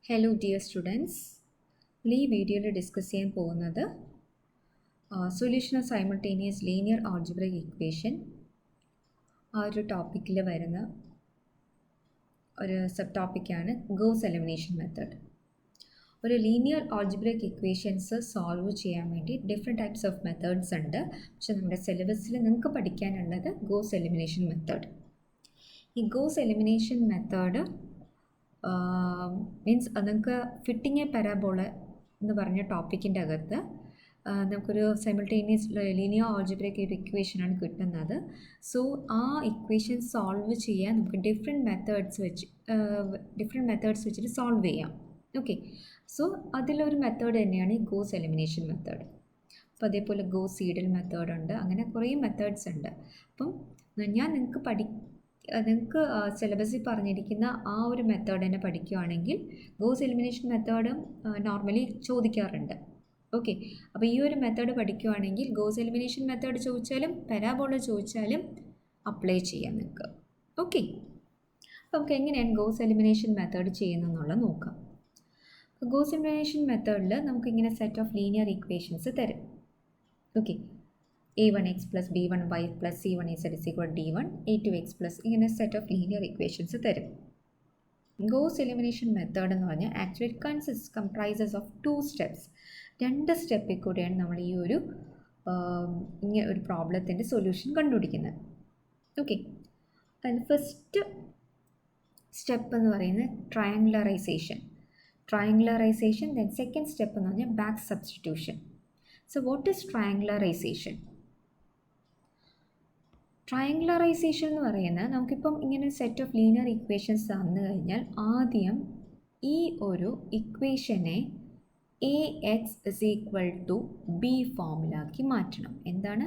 Hello dear students, ഈ വീഡിയോയിൽ discuss ചെയ്യാൻ പോകുന്നത് solution of simultaneous linear algebraic equation ആ ഒരു ടോപ്പിക്കിൽ വരുന്ന ഒരു സബ് ടോപ്പിക്കാണ് ഗോസ് എലിമിനേഷൻ മെത്തേഡ്. ഒരു ലീനിയർ ആൾജിബ്രിക് ഇക്വേഷൻസ് സോൾവ് ചെയ്യാൻ വേണ്ടി ഡിഫറെൻറ്റ് ടൈപ്സ് ഓഫ് മെത്തേഡ്സ് ഉണ്ട്. പക്ഷെ നമ്മുടെ സിലബസിൽ നിങ്ങൾക്ക് പഠിക്കാനുള്ളത് ഗോസ് എലിമിനേഷൻ മെത്തേഡ്. ഈ ഗോസ് എലിമിനേഷൻ മെത്തേഡ് മീൻസ് നിങ്ങൾക്ക് ഫിറ്റിംഗ് എ പരാബോള എന്ന് പറഞ്ഞ ടോപ്പിക്കിൻ്റെ അകത്ത് നമുക്കൊരു സൈമൾട്ടേനിയസ് ലീനിയർ ആൾജിബ്രിക് ഒരു ഇക്വേഷനാണ് കിട്ടുന്നത്. സോ ആ ഇക്വേഷൻ സോൾവ് ചെയ്യാൻ നമുക്ക് ഡിഫറെൻറ്റ് മെത്തേഡ്സ് വെച്ചിട്ട് സോൾവ് ചെയ്യാം. ഓക്കെ, സോ അതിലൊരു മെത്തേഡ് തന്നെയാണ് ഈ ഗോസ് എലിമിനേഷൻ മെത്തേഡ്. അപ്പോൾ അതേപോലെ ഗോസ് സീഡൽ മെത്തേഡ് ഉണ്ട്, അങ്ങനെ കുറേ മെത്തേഡ്സ് ഉണ്ട്. അപ്പം ഞാൻ നിങ്ങൾക്ക് സിലബസിൽ പറഞ്ഞിരിക്കുന്ന ആ ഒരു മെത്തേഡ് തന്നെ പഠിക്കുകയാണെങ്കിൽ ഗോസ് എലിമിനേഷൻ മെത്തേഡും നോർമലി ചോദിക്കാറുണ്ട്. ഓക്കെ, അപ്പോൾ ഈ ഒരു മെത്തേഡ് പഠിക്കുകയാണെങ്കിൽ ഗോസ് എലിമിനേഷൻ മെത്തേഡ് ചോദിച്ചാലും പരാബോള ചോദിച്ചാലും അപ്ലൈ ചെയ്യാം നിങ്ങൾക്ക്. ഓക്കെ, അപ്പോൾ നമുക്ക് എങ്ങനെയാണ് ഗോസ് എലിമിനേഷൻ മെത്തേഡ് ചെയ്യുന്നതെന്നുള്ളത് നോക്കാം. ഗോസ് എലിമിനേഷൻ മെത്തേഡിൽ നമുക്കിങ്ങനെ സെറ്റ് ഓഫ് ലീനിയർ ഇക്വേഷൻസ് തരും. Okay, a1x plus b1y plus c1z is equal to d1, a2x plus ഇങ്ങനെ സെറ്റ് ഓഫ് ലീനിയർ ഇക്വേഷൻസ് തരും. ഗോസ് എലിമിനേഷൻ മെത്തേഡ് എന്ന് പറഞ്ഞാൽ ആക്ച്വലി കംപ്രൈസസ് ഓഫ് 2 സ്റ്റെപ്സ്. 2 സ്റ്റെപ്പിൽ കൂടെയാണ് നമ്മൾ ഈ ഒരു പ്രോബ്ലത്തിൻ്റെ സൊല്യൂഷൻ കണ്ടുപിടിക്കുന്നത്. ഓക്കെ, അതിന് ഫസ്റ്റ് സ്റ്റെപ്പ് എന്ന് പറയുന്നത് ട്രയാങ്കുലറൈസേഷൻ. ദെൻ സെക്കൻഡ് സ്റ്റെപ്പ് എന്ന് പറഞ്ഞാൽ back substitution. So what is triangularization? Triangularization എന്ന് പറയുന്നത് നമുക്കിപ്പം ഇങ്ങനെ സെറ്റ് ഓഫ് ലീനിയർ ഇക്വേഷൻസ് തന്നു കഴിഞ്ഞാൽ ആദ്യം ഈ ഒരു ഇക്വേഷനെ A X is equal to B ഫോമിലാക്കി മാറ്റണം. എന്താണ്?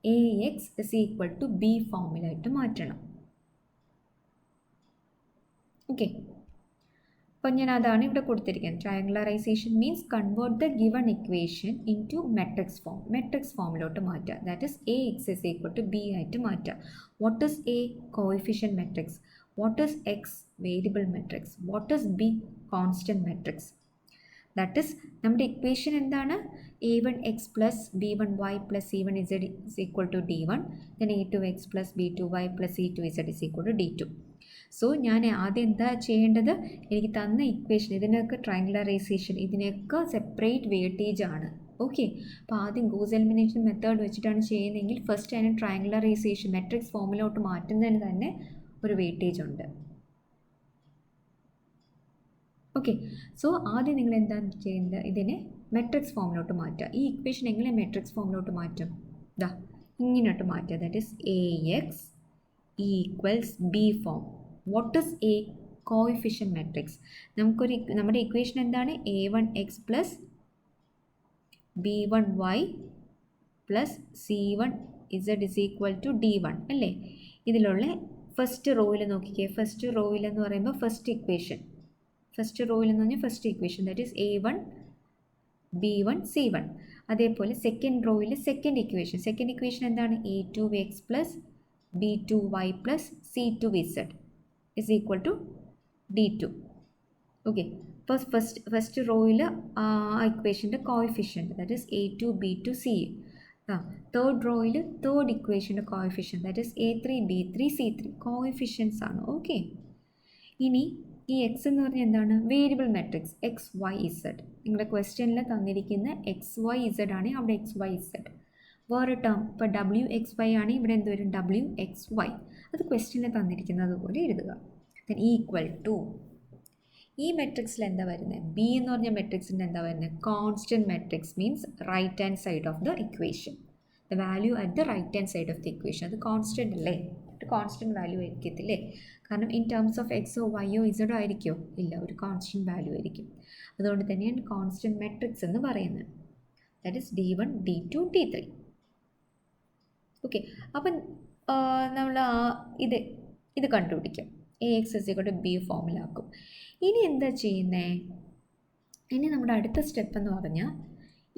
A X is equal to B ഫോമിലായിട്ട് മാറ്റണം. ഓക്കെ, അപ്പം ഞാൻ അതാണ് ഇവിടെ കൊടുത്തിരിക്കുന്നത്. Triangularization means convert the given equation into matrix form. Matrix ഫോമിലോട്ട് മാറ്റുക. That is A X is equal to B ആയിട്ട് മാറ്റുക. What is A? Coefficient matrix. What is X? Variable matrix. What is B? Constant matrix. That is നമ്മുടെ equation എന്താണ്? a1x plus b1y plus c1z is equal to d1, then a2x plus b2y plus c2z is equal to d2. So ഞാൻ ആദ്യം എന്താ ചെയ്യേണ്ടത്? എനിക്ക് തന്ന equation ഇതിനൊക്കെ ട്രയാങ്കുലറൈസേഷൻ, ഇതിനൊക്കെ സെപ്പറേറ്റ് വെയിറ്റേജ് ആണ്. ഓക്കെ, അപ്പോൾ ആദ്യം ഗോസ് എലിമിനേഷൻ മെത്തേഡ് വെച്ചിട്ടാണ് ചെയ്യുന്നതെങ്കിൽ ഫസ്റ്റ് അതിന് ട്രയാങ്കുലറൈസേഷൻ മെട്രിക്സ് ഫോമിലോട്ട് മാറ്റുന്നതിന് തന്നെ ഒരു വെയിറ്റേജ് ഉണ്ട്. ഓക്കെ, സോ ആദ്യം നിങ്ങൾ എന്താണ് ചെയ്യുന്നത്? ഇതിനെ മെട്രിക്സ് ഫോമിലോട്ട് മാറ്റുക. ഈ ഇക്വേഷൻ എങ്ങനെ മെട്രിക്സ് ഫോമിലോട്ട് മാറ്റും? ദാ ഇങ്ങോട്ട് മാറ്റുക. That is A X equals B form. What is A? Coefficient matrix. നമ്മുടെ ഇക്വേഷൻ എന്താണ്? a1x plus b1y plus c1z is equal to d1 അല്ലേ? ഇതിലുള്ള ഫസ്റ്റ് റോയിൽ നോക്കിക്കേ. ഫസ്റ്റ് റോയിൽ എന്ന് പറയുമ്പോൾ first equation that is a1 b1 c1. അതേപോലെ second റോയിൽ second equation എന്താണ്? a2x plus b2y plus c2z is equal to d2. Okay, first റോയിൽ ആ ഇക്വേഷൻ്റെ coefficient that is a2 b2 c. Third റോയിൽ തേർഡ് ഇക്വേഷൻ്റെ coefficient that is a3 b3 c3. Coefficients ആണ്. Okay, ഇനി ഈ എക്സ് എന്ന് പറഞ്ഞാൽ എന്താണ്? Variable matrix X Y Z. നിങ്ങളുടെ ക്വസ്റ്റ്യനിൽ തന്നിരിക്കുന്ന എക്സ് വൈ ഇസഡ് ആണ്, അവിടെ എക്സ് വൈ ഇസഡ്. വേറെ ടേം ഇപ്പോൾ ഡബ്ല്യു എക്സ് വൈ ആണ്, ഇവിടെ എന്ത് വരും? W X Y. അത് ക്വസ്റ്റ്യനിൽ തന്നിരിക്കുന്നത് പോലെ എഴുതുക. ദെൻ ഈക്വൽ ടു ഈ മെട്രിക്സിൽ എന്താ വരുന്നത്? ബി എന്ന് പറഞ്ഞ മെട്രിക്സിൻ്റെ എന്താ വരുന്നത്? Constant matrix means right hand side of the equation. The value at the right hand side of the equation. അത് കോൺസ്റ്റൻറ്റ് അല്ലേ? കോൺസ്റ്റൻറ്റ് വാല്യൂ ആയിരിക്കത്തില്ലേ? കാരണം ഇൻ ടേംസ് ഓഫ് എക്സോ വൈയോ ഇസഡോ ആയിരിക്കുമോ? ഇല്ല, ഒരു കോൺസ്റ്റൻറ്റ് വാല്യൂ ആയിരിക്കും. അതുകൊണ്ട് തന്നെയാണ് കോൺസ്റ്റൻറ്റ് മെട്രിക്സ് എന്ന് പറയുന്നത്. That is d1 d2 d3. Okay, അപ്പം നമ്മൾ ഇത് കണ്ടുപിടിക്കും. A X is equal to B ഫോമിലാക്കും. ഇനി എന്താ ചെയ്യുന്നത്? ഇനി നമ്മുടെ അടുത്ത സ്റ്റെപ്പ് എന്ന് പറഞ്ഞാൽ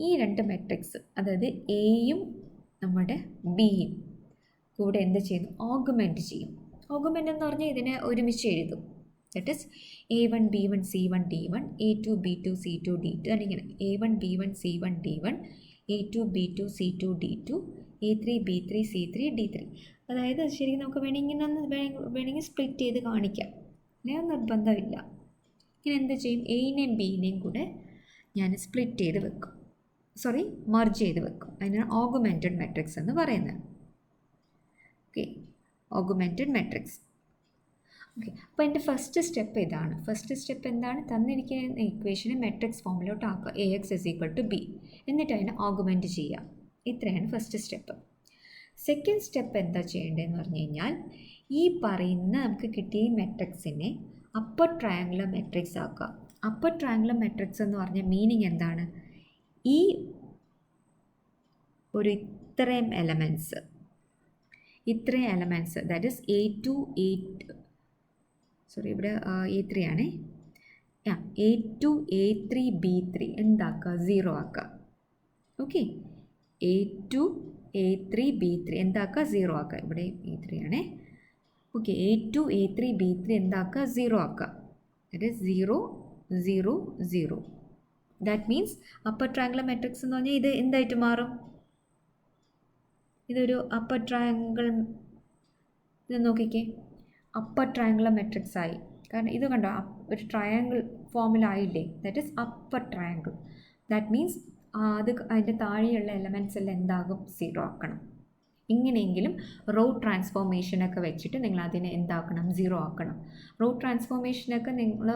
ഈ രണ്ട് മെട്രിക്സ്, അതായത് എയും നമ്മുടെ ബിയും കൂടെ എന്ത് ചെയ്യുന്നു? ഓഗ്മെൻറ്റ് ചെയ്യും. ഓഗ്മെൻ്റ് എന്ന് പറഞ്ഞാൽ ഇതിനെ ഒരുമിച്ച് എഴുതും. That is A1 B1 C1 D1 A2 B2 C2 D2 എന്നിങ്ങനെ A1 B1 C1 D1 A2 B2 C2 D2 A3 B3 C3 D3. അതായത് ശരിക്കും നമുക്ക് വേണമെങ്കിൽ സ്പ്ലിറ്റ് ചെയ്ത് കാണിക്കാം, അങ്ങനെ നിർബന്ധമില്ല. ഇങ്ങനെ എന്ത് ചെയ്യും, എയിനെയും ബിനെയും കൂടെ ഞാൻ സ്പ്ലിറ്റ് ചെയ്ത് വെക്കും, മർജ് ചെയ്ത് വെക്കും. അതിനാണ് ഓഗുമെൻറ്റഡ് മാട്രിക്സ് എന്ന് പറയുന്നത്. Okay, ഓഗുമെൻറ്റഡ് matrix. ഓക്കെ, അപ്പോൾ എൻ്റെ ഫസ്റ്റ് സ്റ്റെപ്പ് ഇതാണ്. ഫസ്റ്റ് സ്റ്റെപ്പ് എന്താണ്, തന്നിരിക്കുന്ന ഇക്വേഷനെ മെട്രിക്സ് ഫോമിലോട്ട് ആക്കുക, AX = B, എന്നിട്ട് അതിനെ ഓഗുമെൻറ്റ് ചെയ്യുക. ഇത്രയാണ് ഫസ്റ്റ് സ്റ്റെപ്പ്. സെക്കൻഡ് സ്റ്റെപ്പ് എന്താ ചെയ്യേണ്ടതെന്ന് പറഞ്ഞു കഴിഞ്ഞാൽ, ഈ പറയുന്ന നമുക്ക് കിട്ടിയ ഈ മെട്രിക്സിനെ അപ്പർ ട്രയാങ്കുലർ മെട്രിക്സ് ആക്കുക. അപ്പർ ട്രയാങ്കുലർ മെട്രിക്സ് എന്ന് പറഞ്ഞ മീനിങ് എന്താണ്, ഈ ഒരു ഇത്രയും എലമെൻറ്റ്സ് ദാറ്റ് ഈസ് ഇവിടെ A3 ആണ്, A2 A3 B3 എന്താക്കുക, 0 ആക്കുക. ഓക്കെ, A2 A3 B3 എന്താക്കുക, 0 ആക്കുക. ഇവിടെ A3 ആണ്. ഓക്കെ, A2 A3 B3 എന്താക്കുക, 0 ആക്കുക. That is 0 0 0. That means upper triangular matrix എന്ന് പറഞ്ഞാൽ ഇത് എന്തായിട്ട് മാറും, ഇതൊരു അപ്പർ ട്രയാങ്കിൾ. ഇത് നോക്കിക്കേ, അപ്പർ ട്രയാങ്കുലർ മെട്രിക്സ് ആയി. കാരണം ഇത് കണ്ടോ, ഒരു ട്രയാങ്കിൾ ഫോമിലായില്ലേ, that is upper triangle. That means അതിൻ്റെ താഴെയുള്ള എലമെൻറ്റ്സ് എല്ലാം എന്താകും, 0 ആക്കണം. ഇങ്ങനെയെങ്കിലും റോ ട്രാൻസ്ഫോർമേഷനൊക്കെ വെച്ചിട്ട് നിങ്ങൾ അതിനെ എന്താക്കണം, 0 ആക്കണം. റോ ട്രാൻസ്ഫോർമേഷനൊക്കെ നിങ്ങൾ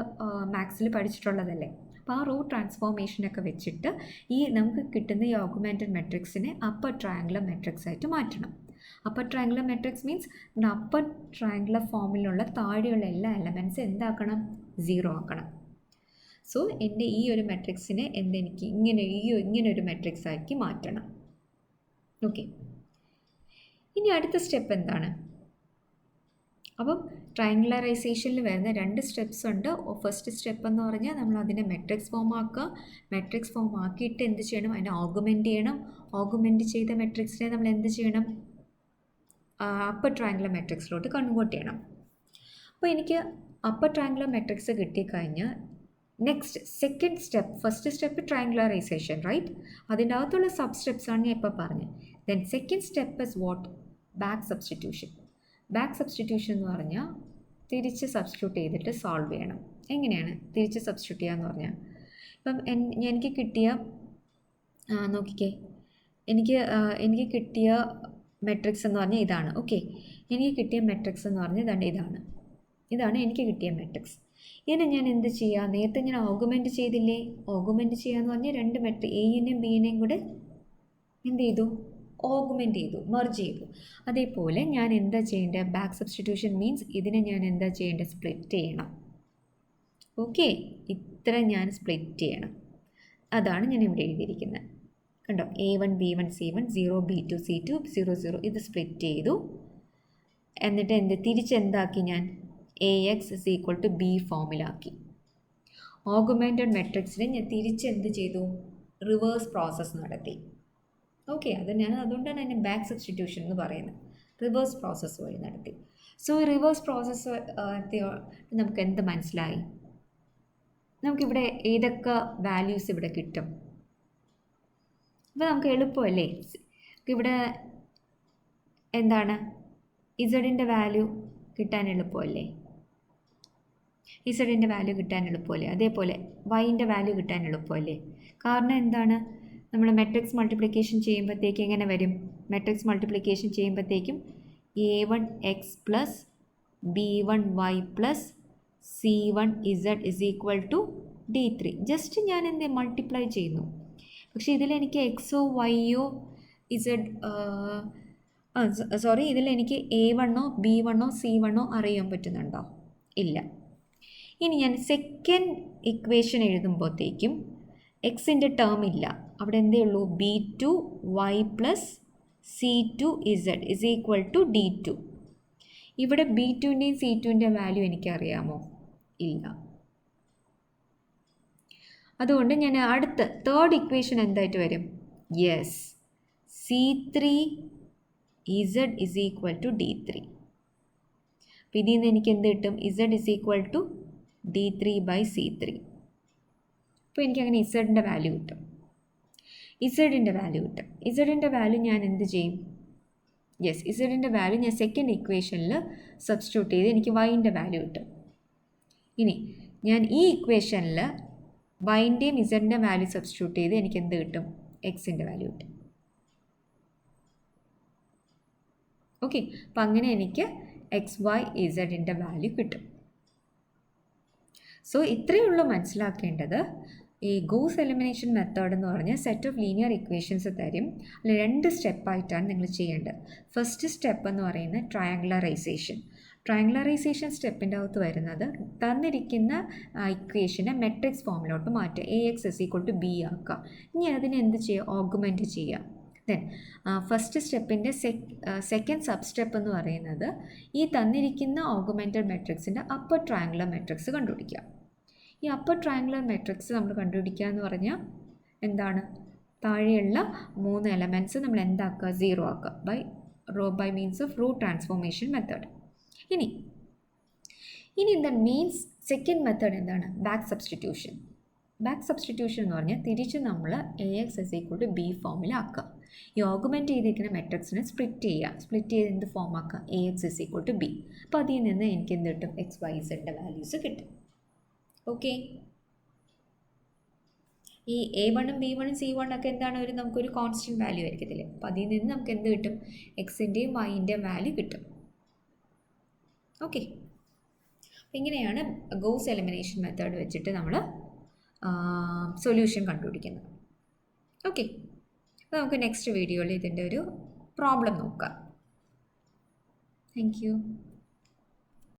മാത്സിൽ പഠിച്ചിട്ടുള്ളതല്ലേ. അപ്പോൾ ആ റോ ട്രാൻസ്ഫോർമേഷനൊക്കെ വെച്ചിട്ട് നമുക്ക് കിട്ടുന്ന ഈ ഓഗുമെൻറ്റഡ് മെട്രിക്സിനെ അപ്പർ ട്രയാങ്കുലർ മെട്രിക്സ് ആയിട്ട് മാറ്റണം. Upper triangular matrix means upper triangular ഫോമിലുള്ള താഴെയുള്ള എല്ലാ എലമെൻറ്റ്സും എന്താക്കണം, 0 ആക്കണം. സോ എൻ്റെ ഈ ഒരു മെട്രിക്സിനെ എനിക്ക് ഇങ്ങനെ ഒരു മെട്രിക്സ് ആക്കി മാറ്റണം. ഓക്കെ, ഇനി അടുത്ത സ്റ്റെപ്പ് എന്താണ്, അപ്പം ട്രയാങ്കുലറൈസേഷനിൽ വരുന്ന 2 സ്റ്റെപ്സ് ഉണ്ട്. ഫസ്റ്റ് സ്റ്റെപ്പ് എന്ന് പറഞ്ഞാൽ നമ്മൾ അതിനെ മെട്രിക്സ് ഫോം ആക്കുക. മെട്രിക്സ് ഫോം ആക്കിയിട്ട് എന്ത് ചെയ്യണം, അതിനെ ഓഗുമെൻറ്റ് ചെയ്യണം. ഓഗുമെൻറ്റ് ചെയ്ത മെട്രിക്സിനെ നമ്മൾ എന്ത് ചെയ്യണം, അപ്പർ ട്രയാങ്കുലർ മെട്രിക്സിലോട്ട് കൺവേർട്ട് ചെയ്യണം. അപ്പോൾ എനിക്ക് അപ്പർ ട്രയാങ്കുലർ മെട്രിക്സ് കിട്ടിക്കഴിഞ്ഞാൽ next second step, first step triangularization, right? അതിൻ്റെ അകത്തുള്ള സബ് സ്റ്റെപ്സാണ് ഞാൻ ഇപ്പോൾ പറഞ്ഞത്. Then second step is what, back substitution. Back substitution എന്ന് പറഞ്ഞാൽ തിരിച്ച് സബ്സ്റ്റിറ്റ്യൂട്ട് ചെയ്തിട്ട് സോൾവ് ചെയ്യണം. എങ്ങനെയാണ് തിരിച്ച് സബ്സ്റ്റിറ്റ്യൂട്ട് ചെയ്യുക എന്ന് പറഞ്ഞാൽ, ഇപ്പം എനിക്ക് കിട്ടിയ നോക്കിക്കേ, എനിക്ക് കിട്ടിയ മെട്രിക്സ് എന്ന് പറഞ്ഞാൽ ഇതാണ്. ഓക്കെ, എനിക്ക് കിട്ടിയ മെട്രിക്സ് എന്ന് പറഞ്ഞാൽ ഇതാണ് എനിക്ക് കിട്ടിയ മെട്രിക്സ്. ഇതിനെ ഞാൻ എന്ത് ചെയ്യുക, നേരത്തെ ഞാൻ ഓഗുമെൻറ്റ് ചെയ്തില്ലേ, ഓഗുമെൻറ്റ് ചെയ്യുക എന്ന് പറഞ്ഞാൽ 2 മെട്രിക്സ് എയിനെയും ബിനെയും കൂടെ എന്ത് ചെയ്തു, ഓഗുമെൻറ്റ് ചെയ്തു, മെർജ് ചെയ്തു. അതേപോലെ ഞാൻ എന്താ ചെയ്യേണ്ടത്, ബാക്ക് സബ്സ്റ്റിറ്റ്യൂഷൻ മീൻസ് ഇതിനെ ഞാൻ എന്താ ചെയ്യേണ്ടത്, സ്പ്ലിറ്റ് ചെയ്യണം. ഓക്കെ, ഇത്ര ഞാൻ സ്പ്ലിറ്റ് ചെയ്യണം. അതാണ് ഞാൻ ഇവിടെ എഴുതിയിരിക്കുന്നത്. കണ്ടോ, A1 B1 C1 0 B2 C2 0 0 ഇത് സ്പ്ലിറ്റ് ചെയ്തു. എന്നിട്ട് തിരിച്ചെന്താക്കി, ഞാൻ AX = B ഫോമിലാക്കി. ഓഗുമെൻറ്റഡ് മെട്രിക്സിനെ ഞാൻ തിരിച്ചെന്ത് ചെയ്തു, റിവേഴ്സ് പ്രോസസ്സ് നടത്തി. ഓക്കെ, അതുകൊണ്ടാണ് അതിന് ബാക്ക് സബ്സ്റ്റിറ്റ്യൂഷൻ എന്ന് പറയുന്നത്. റിവേഴ്സ് പ്രോസസ്സ് വഴി നടത്തി. സോ റിവേഴ്സ് പ്രോസസ്സ് നമുക്ക് എന്ത് മനസ്സിലായി, നമുക്കിവിടെ ഏതൊക്കെ വാല്യൂസ് ഇവിടെ കിട്ടും. അപ്പോൾ നമുക്ക് എളുപ്പമല്ലേ, ഇവിടെ എന്താണ് ഇസഡിൻ്റെ വാല്യൂ കിട്ടാൻ എളുപ്പമല്ലേ, ഇസഡിൻ്റെ വാല്യൂ കിട്ടാൻ എളുപ്പമല്ലേ. അതേപോലെ വൈൻ്റെ വാല്യൂ കിട്ടാൻ എളുപ്പമല്ലേ. കാരണം എന്താണ്, നമ്മൾ മെട്രിക്സ് മൾട്ടിപ്ലിക്കേഷൻ ചെയ്യുമ്പോഴത്തേക്ക് എങ്ങനെ വരും, മെട്രിക്സ് മൾട്ടിപ്ലിക്കേഷൻ ചെയ്യുമ്പോഴത്തേക്കും A1x + B1y + C1z = D3. Just ഞാൻ മൾട്ടിപ്ലൈ ചെയ്യുന്നു. പക്ഷേ ഇതിലെനിക്ക് എക്സോ വൈയോ ഇതിലെനിക്ക് A1 B1 C1 അറിയാൻ പറ്റുന്നുണ്ടോ, ഇല്ല. ഇനി ഞാൻ സെക്കൻഡ് ഇക്വേഷൻ എഴുതുമ്പോഴത്തേക്കും എക്സിൻ്റെ ടേം ഇല്ല, അവിടെ എന്തേ ഉള്ളൂ, B2y + C2z = D2. ഇവിടെ B2ൻ്റെയും C2ൻ്റെയും വാല്യൂ എനിക്കറിയാമോ, ഇല്ല. അതുകൊണ്ട് ഞാൻ അടുത്ത തേർഡ് ഇക്വേഷൻ എന്തായിട്ട് വരും, യെസ്, C3z = D3. അപ്പോൾ ഇതിൽ നിന്ന് എനിക്ക് എന്ത് കിട്ടും, Z = D3/C3. അപ്പോൾ എനിക്കങ്ങനെ ഇസഡിൻ്റെ വാല്യൂ കിട്ടും. ഇസഡിൻ്റെ വാല്യൂ ഞാൻ എന്ത് ചെയ്യും? ഇസഡിൻ്റെ വാല്യൂ ഞാൻ സെക്കൻഡ് ഇക്വേഷനിൽ സബ്സ്റ്റിറ്റ്യൂട്ട് ചെയ്ത് എനിക്ക് വൈൻ്റെ വാല്യൂ കിട്ടും. ഇനി ഞാൻ ഈ ഇക്വേഷനിൽ വൈൻ്റെയും ഇസഡിൻ്റെ വാല്യൂ സബ്സ്റ്റിറ്റ്യൂട്ട് ചെയ്ത് എനിക്ക് എന്ത് കിട്ടും? എക്സിൻ്റെ വാല്യൂ കിട്ടും. ഓക്കെ, അപ്പം അങ്ങനെ എനിക്ക് XYZൻ്റെ വാല്യൂ കിട്ടും. സോ ഇത്രയേ ഉള്ളൂ മനസ്സിലാക്കേണ്ടത്. ഈ ഗോസ് എലിമിനേഷൻ മെത്തേഡ് എന്ന് പറഞ്ഞാൽ സെറ്റ് ഓഫ് ലീനിയർ ഇക്വേഷൻസ് തരും. അതിൽ 2 സ്റ്റെപ്പായിട്ടാണ് നിങ്ങൾ ചെയ്യേണ്ടത്. ഫസ്റ്റ് സ്റ്റെപ്പ് എന്ന് പറയുന്നത് ട്രയാങ്കുലറൈസേഷൻ സ്റ്റെപ്പിൻ്റെ അകത്ത് വരുന്നത് തന്നിരിക്കുന്ന ഇക്വേഷനെ മെട്രിക്സ് ഫോമിലോട്ട് മാറ്റുക. AX = B ആക്കുക. ഇനി അതിനെ എന്ത് ചെയ്യുക? ഓഗ്മെൻറ്റ് ചെയ്യുക. ദെൻ ഫസ്റ്റ് സ്റ്റെപ്പിൻ്റെ സെക്കൻഡ് സബ് സ്റ്റെപ്പ് എന്ന് പറയുന്നത് ഈ തന്നിരിക്കുന്ന ഓഗ്മെൻറ്റഡ് മെട്രിക്സിൻ്റെ അപ്പർ ട്രയാങ്കുലർ മെട്രിക്സ് കണ്ടുപിടിക്കുക. ഈ അപ്പർ ട്രയാങ്കുലർ മെട്രിക്സ് നമ്മൾ കണ്ടുപിടിക്കുക എന്ന് പറഞ്ഞാൽ എന്താണ്? താഴെയുള്ള 3 എലമെൻറ്റ്സ് നമ്മൾ എന്താക്കുക? 0 ആക്കുക by means of row transformation method. ഇനി എന്താണ് മീൻസ് സെക്കൻഡ് മെത്തേഡ് എന്താണ്? ബാക്ക് സബ്സ്റ്റിറ്റ്യൂഷൻ എന്ന് പറഞ്ഞാൽ തിരിച്ച് നമ്മൾ AX = B ഫോമിലാക്കുക. ഈ ഓഗ്മെൻറ്റ് ചെയ്തിരിക്കുന്ന മെട്രിക്സിനെ സ്പ്ലിറ്റ് ചെയ്ത് എന്ത് ഫോം ആക്കുക? AX = B. അപ്പോൾ അതിൽ നിന്ന് എനിക്ക് എന്ത് കിട്ടും? XYZൻ്റെ വാല്യൂസ് കിട്ടും. ഓക്കെ, ഈ A1 B1 C1 ഒക്കെ എന്താണ്? നമുക്കൊരു കോൺസ്റ്റൻറ്റ് വാല്യൂ ആയിരിക്കത്തില്ലേ? അപ്പോൾ അതിൽ നിന്ന് നമുക്ക് എന്ത് കിട്ടും? എക്സിൻ്റെയും വൈൻ്റെയും വാല്യൂ കിട്ടും. ഓക്കെ, ഇങ്ങനെയാണ് ഗോസ് എലിമിനേഷൻ മെത്തേഡ് വെച്ചിട്ട് നമ്മൾ സൊല്യൂഷൻ കണ്ടുപിടിക്കുന്നത്. ഓക്കെ, അപ്പോൾ നമുക്ക് നെക്സ്റ്റ് വീഡിയോയിൽ ഇതിൻ്റെ ഒരു പ്രോബ്ലം നോക്കാം. Thank you.